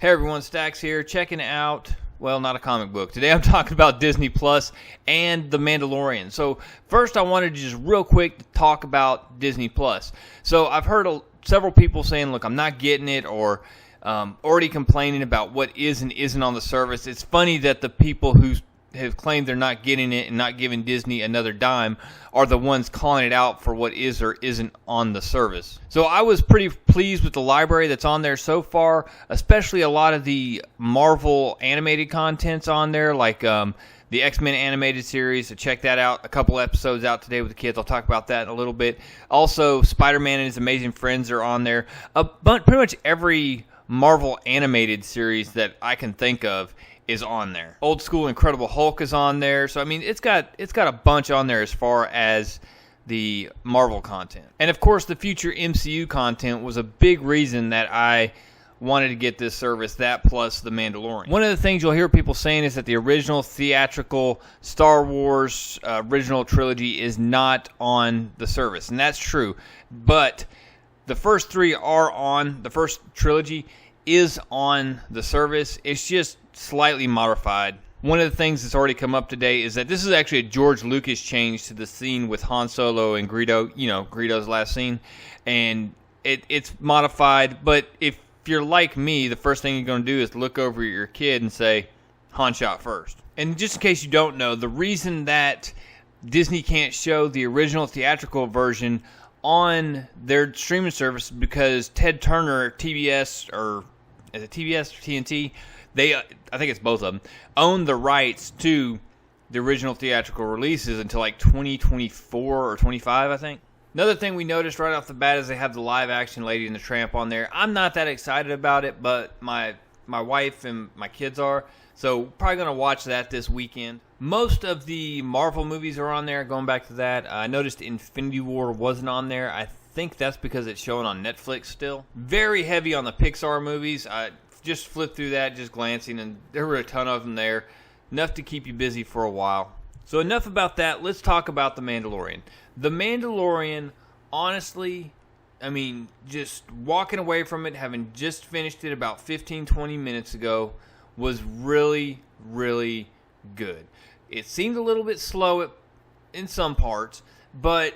Hey everyone, Stacks here, checking out, well, not a comic book. Today I'm talking about Disney Plus and The Mandalorian. So first I wanted to just real quick talk about Disney Plus. So I've heard several people saying, look, I'm not getting it, or already complaining about what is and isn't on the service. It's funny that the people who have claimed they're not getting it and not giving Disney another dime are the ones calling it out for what is or isn't on the service. So I was pretty pleased with the library that's on there so far, especially a lot of the Marvel animated content's on there, like the X-Men animated series. So check that out. A couple episodes out today with the kids. I'll talk about that in a little bit. Also, Spider-Man and His Amazing Friends are on there. Pretty much every Marvel animated series that I can think of is on there. Old School Incredible Hulk is on there. So I mean, it's got a bunch on there as far as the Marvel content. And of course, the future MCU content was a big reason that I wanted to get this service, that plus The Mandalorian. One of the things you'll hear people saying is that the original theatrical Star Wars original trilogy is not on the service. And that's true. But the first three are on, the first trilogy is on the service. It's just slightly modified. One of the things that's already come up today is that this is actually a George Lucas change to the scene with Han Solo and Greedo, Greedo's last scene. And it's modified, but if you're like me, the first thing you're going to do is look over at your kid and say, Han shot first. And just in case you don't know, the reason that Disney can't show the original theatrical version on their streaming service is because Ted Turner, TBS, or is it TBS or TNT? I think it's both of them, own the rights to the original theatrical releases until like 2024 or 25, I think. Another thing we noticed right off the bat is they have the live action Lady and the Tramp on there. I'm not that excited about it, but my wife and my kids are, so probably going to watch that this weekend. Most of the Marvel movies are on there. Going back to that, I noticed Infinity War wasn't on there. I think that's because it's showing on Netflix still. Very heavy on the Pixar movies. I just flipped through that, just glancing, and there were a ton of them there. Enough to keep you busy for a while. So enough about that. Let's talk about The Mandalorian. The Mandalorian, honestly, I mean, just walking away from it, having just finished it about 15-20 minutes ago, was really, really good. It seemed a little bit slow in some parts, but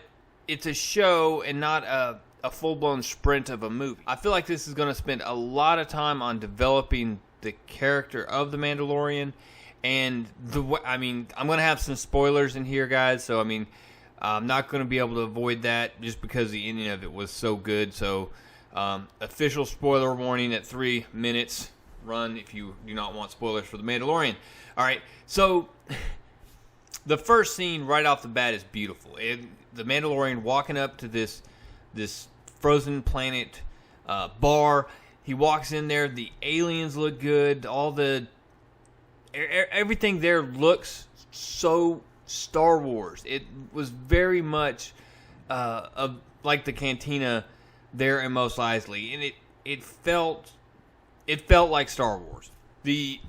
it's a show and not a full-blown sprint of a movie. I feel like this is going to spend a lot of time on developing the character of the Mandalorian, and I'm going to have some spoilers in here, guys, so I'm not going to be able to avoid that just because the ending of it was so good. So official spoiler warning at 3 minutes. Run if you do not want spoilers for the Mandalorian. All right, so the first scene right off the bat is beautiful. The Mandalorian walking up to this frozen planet bar. He walks in there. The aliens look good. Everything there looks so Star Wars. It was very much like the cantina there in Mos Eisley, and it felt like Star Wars. The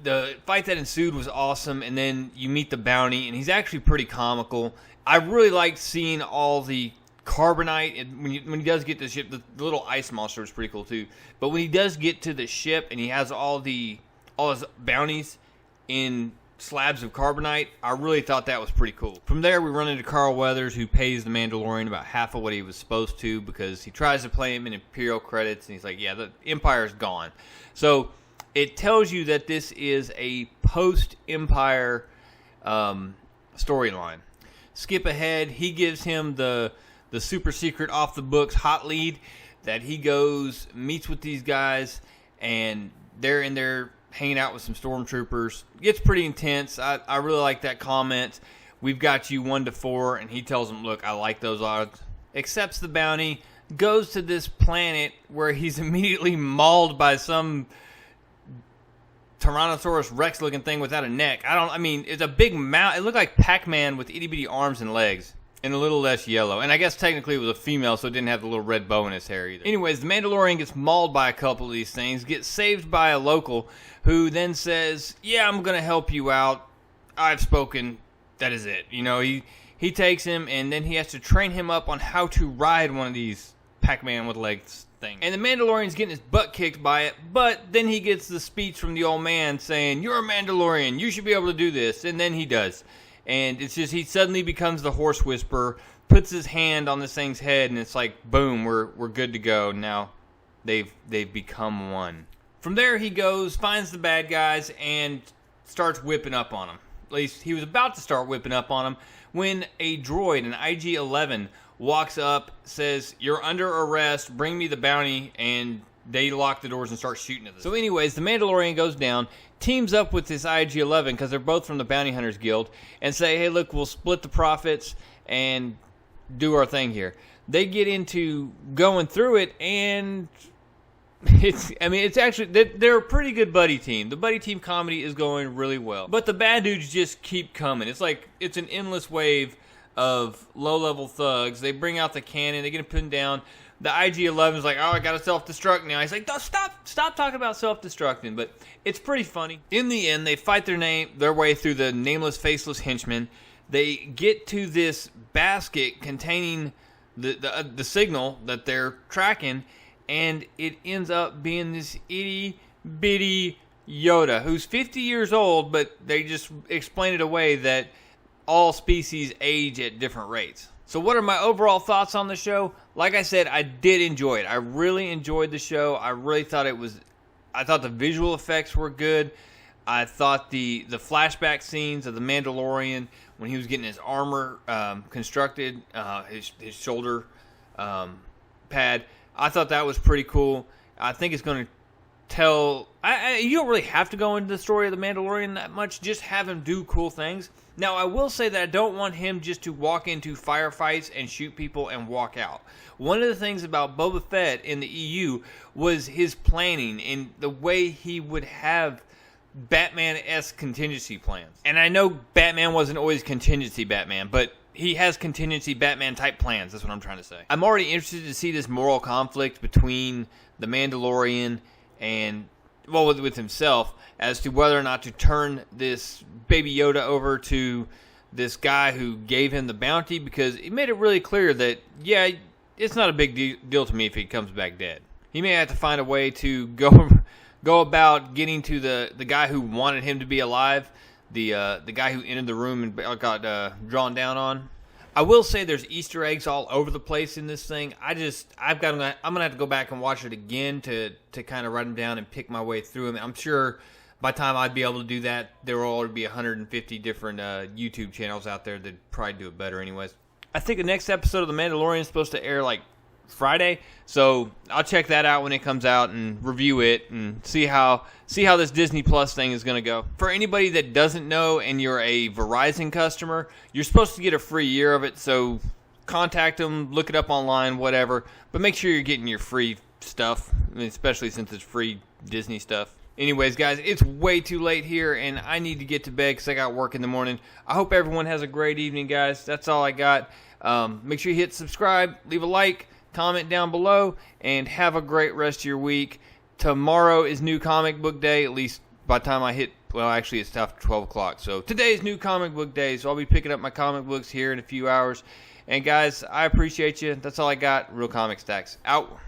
fight that ensued was awesome, and then you meet the bounty, and he's actually pretty comical. I really liked seeing all the carbonite, and when he does get to the ship, the little ice monster was pretty cool too. But when he does get to the ship and he has all his bounties in slabs of carbonite, I really thought that was pretty cool. From there, we run into Carl Weathers, who pays the Mandalorian about half of what he was supposed to, because he tries to play him in Imperial credits, and he's like, yeah, the Empire's gone. So it tells you that this is a post-Empire storyline. Skip ahead, he gives him the super secret off the books hot lead that he goes, meets with these guys, and they're in there hanging out with some stormtroopers. It gets pretty intense. I really like that comment. We've got you 1-4, and he tells them, look, I like those odds. Accepts the bounty, goes to this planet where he's immediately mauled by some Tyrannosaurus Rex looking thing without a neck. It's a big mouth. It looked like Pac-Man with itty bitty arms and legs, and a little less yellow. And I guess technically it was a female, so it didn't have the little red bow in his hair either. Anyways, the Mandalorian gets mauled by a couple of these things, gets saved by a local, who then says, yeah, I'm going to help you out. I've spoken. That is it. He takes him, and then he has to train him up on how to ride one of these Pac-Man with legs thing. And the Mandalorian's getting his butt kicked by it, but then he gets the speech from the old man saying, "You're a Mandalorian, you should be able to do this," and then he does. And it's just, he suddenly becomes the horse whisperer, puts his hand on this thing's head, and it's like, boom, we're good to go. Now they've become one. From there he goes, finds the bad guys, and starts whipping up on them. At least he was about to start whipping up on them when a droid, an IG-11, walks up, says, "You're under arrest, bring me the bounty," and they lock the doors and start shooting at them. So anyways, the Mandalorian goes down, teams up with this IG-11, because they're both from the Bounty Hunters Guild, and say, "Hey, look, we'll split the profits and do our thing here." They get into going through it, and it's actually, they're a pretty good buddy team. The buddy team comedy is going really well. But the bad dudes just keep coming. It's like, it's an endless wave of low-level thugs. They bring out the cannon. They get him pinned down. The IG-11 is like, "Oh, I got to self-destruct now." He's like, stop talking about self-destructing. But it's pretty funny. In the end, they fight their way through the nameless, faceless henchmen. They get to this basket containing the signal that they're tracking, and it ends up being this itty-bitty Yoda, who's 50 years old, but they just explain it away that all species age at different rates. So what are my overall thoughts on the show? Like I said, I did enjoy it. I really enjoyed the show. I really thought I thought the visual effects were good. I thought the flashback scenes of the Mandalorian when he was getting his armor constructed, his shoulder pad, I thought that was pretty cool. I think it's going to tell... you don't really have to go into the story of the Mandalorian that much. Just have him do cool things. Now, I will say that I don't want him just to walk into firefights and shoot people and walk out. One of the things about Boba Fett in the EU was his planning and the way he would have Batman-esque contingency plans. And I know Batman wasn't always contingency Batman, but he has contingency Batman-type plans. That's what I'm trying to say. I'm already interested to see this moral conflict between the Mandalorian and, well, with himself, as to whether or not to turn this Baby Yoda over to this guy who gave him the bounty, because he made it really clear that, yeah, it's not a big deal to me if he comes back dead. He may have to find a way to go about getting to the guy who wanted him to be alive, the guy who entered the room and got drawn down on. I will say there's Easter eggs all over the place in this thing. I'm gonna have to go back and watch it again to kind of write them down and pick my way through them. I'm sure by the time I'd be able to do that, there will already be 150 different YouTube channels out there that probably do it better anyways. I think the next episode of The Mandalorian is supposed to air like Friday, so I'll check that out when it comes out and review it and see how this Disney Plus thing is going to go. For anybody that doesn't know and you're a Verizon customer, you're supposed to get a free year of it, so contact them, look it up online, whatever, but make sure you're getting your free stuff, especially since it's free Disney stuff. Anyways, guys, it's way too late here, and I need to get to bed because I got work in the morning. I hope everyone has a great evening, guys. That's all I got. Make sure you hit subscribe, leave a like, comment down below, and have a great rest of your week. Tomorrow is new comic book day, at least by the time I hit, well, actually it's after 12 o'clock. So today is new comic book day, so I'll be picking up my comic books here in a few hours. And guys, I appreciate you. That's all I got. Real Comic Stacks out.